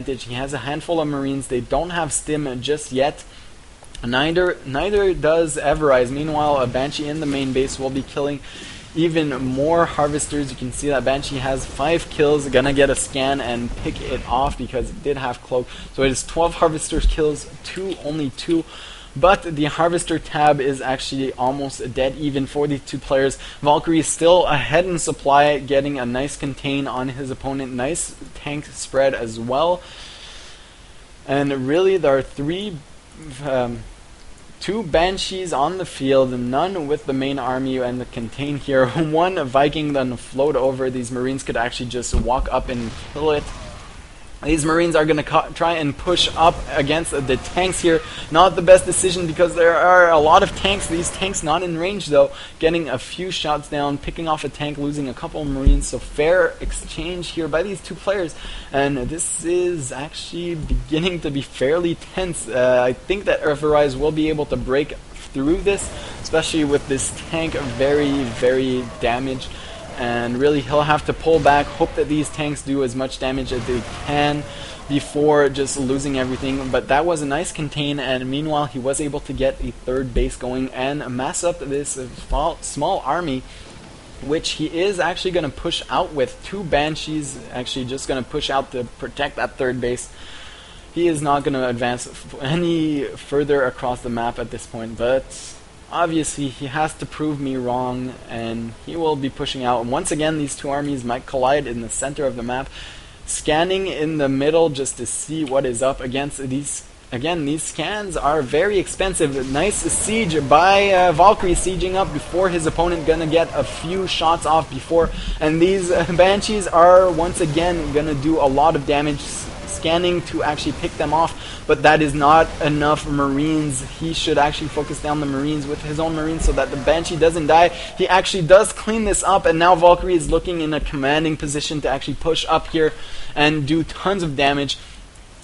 He has a handful of Marines. They don't have stim just yet. Neither does Everize. Meanwhile, a Banshee in the main base will be killing even more Harvesters. You can see that Banshee has 5 kills. Gonna get a scan and pick it off because it did have Cloak. So it is 12 Harvesters kills, only 2. But the Harvester tab is actually almost dead even for the 2 players. Valkyrie is still ahead in supply, getting a nice contain on his opponent. Nice tank spread as well. And really there are 2 Banshees on the field, none with the main army and the contain here. 1 Viking then float over. These Marines could actually just walk up and kill it. These Marines are going to try and push up against the tanks here. Not the best decision because there are a lot of tanks. These tanks not in range though. Getting a few shots down, picking off a tank, losing a couple of Marines. So fair exchange here by these 2 players. And this is actually beginning to be fairly tense. I think that Everize will be able to break through this, especially with this tank very, very damaged. And really he'll have to pull back, hope that these tanks do as much damage as they can before just losing everything. But that was a nice contain, and meanwhile he was able to get a 3rd base going and mass up this small army, which he is actually going to push out with 2 Banshees, actually just going to push out to protect that 3rd base. He is not going to advance any further across the map at this point, but obviously he has to prove me wrong, and he will be pushing out. And once again, these 2 armies might collide in the center of the map, scanning in the middle just to see what is up against these. Again, these scans are very expensive. Nice siege by Valkyrie, sieging up before his opponent gonna get a few shots off before, and these Banshees are once again gonna do a lot of damage, scanning to actually pick them off, but that is not enough Marines. He should actually focus down the Marines with his own Marines so that the Banshee doesn't die. He actually does clean this up, and now Valkyrie is looking in a commanding position to actually push up here and do tons of damage.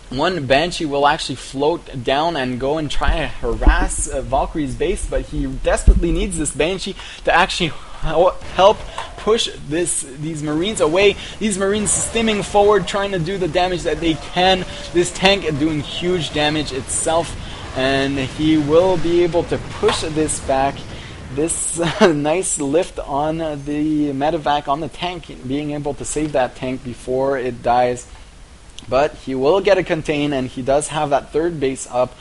1 Banshee will actually float down and go and try to harass Valkyrie's base, but he desperately needs this Banshee to actually help push these Marines away. These Marines stimming forward, trying to do the damage that they can. This tank doing huge damage itself, and he will be able to push this back. This nice lift on the medevac on the tank, being able to save that tank before it dies. But he will get a contain, and he does have that 3rd base up.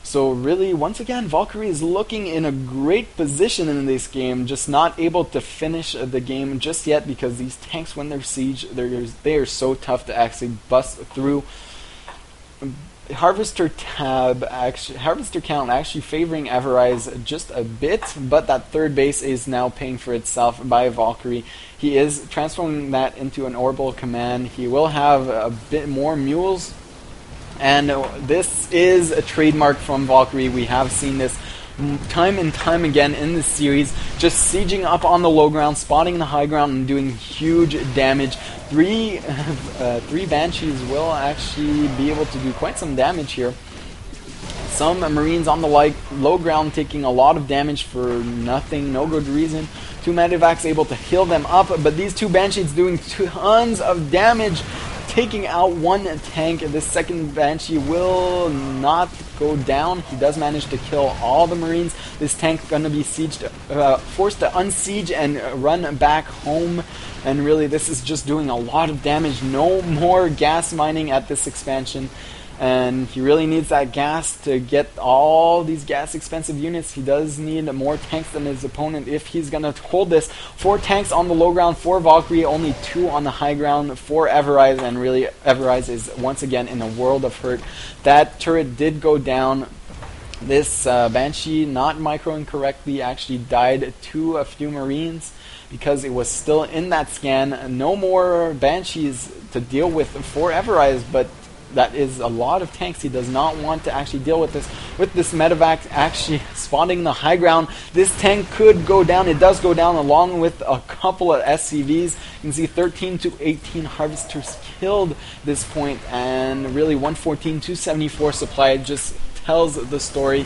So really, once again, Valkyrie is looking in a great position in this game, just not able to finish the game just yet because these tanks, when they're siege, they are so tough to actually bust through. Harvester count actually favoring Everize just a bit, but that 3rd base is now paying for itself by Valkyrie. He is transforming that into an orbital command. He will have a bit more mules, and this is a trademark from Valkyrie. We have seen this time and time again in this series, just sieging up on the low ground, spotting the high ground, and doing huge damage. 3 Banshees will actually be able to do quite some damage here. Some Marines on the low ground taking a lot of damage for nothing, no good reason. 2 medevacs able to heal them up, but these 2 Banshees doing tons of damage, taking out 1 tank. This 2nd Banshee will not go down. He does manage to kill all the Marines. This tank gonna be sieged, forced to unsiege and run back home. And really, this is just doing a lot of damage. No more gas mining at this expansion. And he really needs that gas to get all these gas expensive units. He does need more tanks than his opponent if he's going to hold this. 4 tanks on the low ground for Valkyrie, only 2 on the high ground for Everize, and really Everize is once again in a world of hurt. That turret did go down. This Banshee, not microing correctly, actually died to a few Marines because it was still in that scan. No more Banshees to deal with for Everize, but that is a lot of tanks. He does not want to actually deal with this. With this medevac actually spotting the high ground, this tank could go down. It does go down along with a couple of SCVs. You can see 13 to 18 Harvesters killed this point, and really 114, 274 supply just tells the story.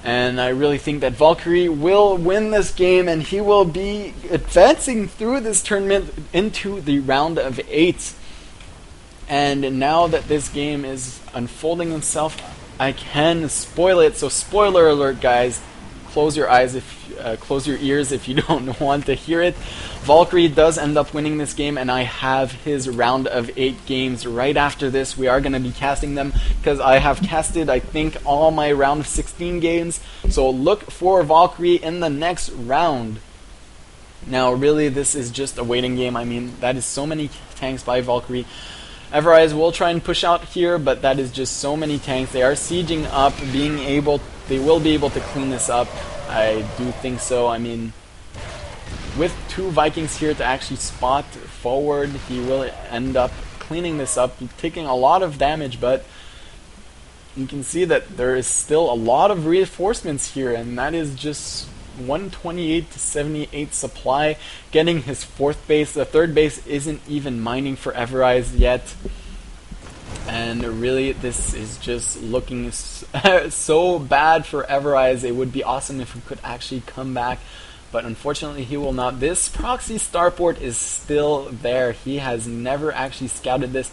And I really think that Valkyrie will win this game, and he will be advancing through this tournament into the round of 8. And now that this game is unfolding itself, I can spoil it. So spoiler alert, guys. Close your eyes close your ears if you don't want to hear it. Valkyrie does end up winning this game, and I have his round of 8 games right after this. We are going to be casting them because I have casted, I think, all my round of 16 games. So look for Valkyrie in the next round. Now, really, this is just a waiting game. I mean, that is so many tanks by Valkyrie. Everize will try and push out here, but that is just so many tanks. They are sieging up, they will be able to clean this up. I do think so. I mean, with 2 Vikings here to actually spot forward, he will end up cleaning this up, taking a lot of damage, but you can see that there is still a lot of reinforcements here, and that is just 128 to 78 supply, getting his 4th base. The 3rd base isn't even mining for Everize yet, and really this is just looking so bad for Everize. It would be awesome if he could actually come back, but unfortunately he will not. This proxy starport is still there. He has never actually scouted this,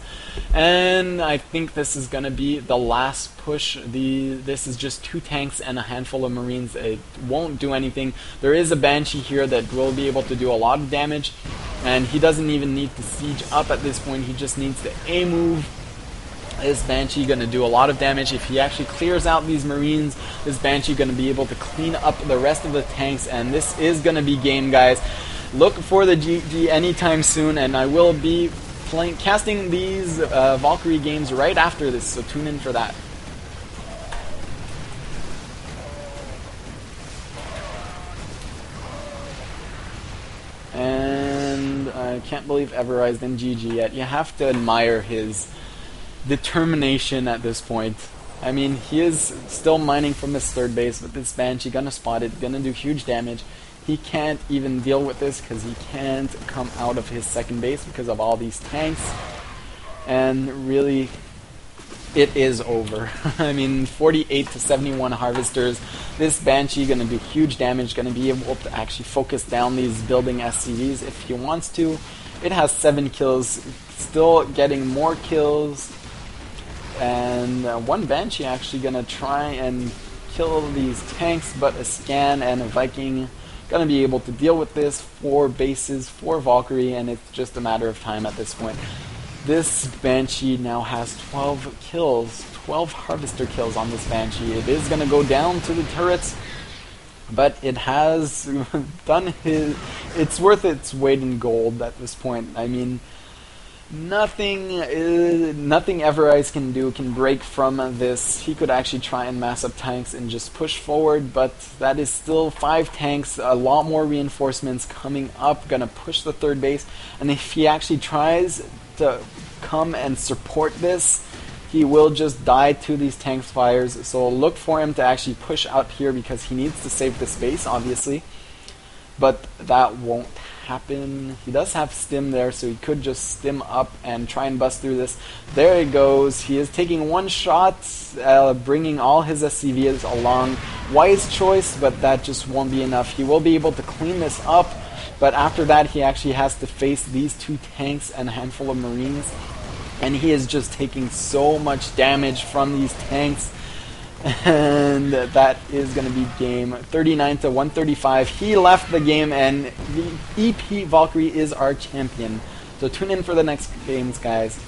and I think this is going to be the last push. This is just 2 tanks and a handful of Marines. It won't do anything. There is a Banshee here that will be able to do a lot of damage, and he doesn't even need to siege up at this point. He just needs to A-move. This Banshee going to do a lot of damage. If he actually clears out these Marines, this Banshee going to be able to clean up the rest of the tanks, and this is going to be game, guys. Look for the GG anytime soon, and I will be casting these Valkyrie games right after this, so tune in for that. And I can't believe Everize didn't GG yet. You have to admire his determination at this point. I mean, he is still mining from his 3rd base, but this Banshee gonna spot it, gonna do huge damage. He can't even deal with this because he can't come out of his 2nd base because of all these tanks. And really, it is over. I mean, 48 to 71 harvesters. This Banshee gonna do huge damage, gonna be able to actually focus down these building SCVs if he wants to. It has 7 kills, still getting more kills. And 1 Banshee actually gonna try and kill these tanks, but a Scan and a Viking gonna be able to deal with this. 4 bases, 4 Valkyrie, and it's just a matter of time at this point. This Banshee now has 12 kills, 12 harvester kills on this Banshee. It is gonna go down to the turrets, but it has done it's worth its weight in gold at this point. I mean, nothing Everize can do can break from this. He could actually try and mass up tanks and just push forward, but that is still 5 tanks, a lot more reinforcements coming up, gonna push the 3rd base, and if he actually tries to come and support this, he will just die to these tanks' fires. So look for him to actually push out here because he needs to save the space, obviously, but that won't happen. He does have stim there, so he could just stim up and try and bust through this. There he goes. He is taking 1 shot, bringing all his SCVs along. Wise choice, but that just won't be enough. He will be able to clean this up, but after that he actually has to face these 2 tanks and a handful of Marines, and he is just taking so much damage from these tanks. And that is going to be game 39 to 135. He left the game, and the EP Valkyrie is our champion. So tune in for the next games, guys.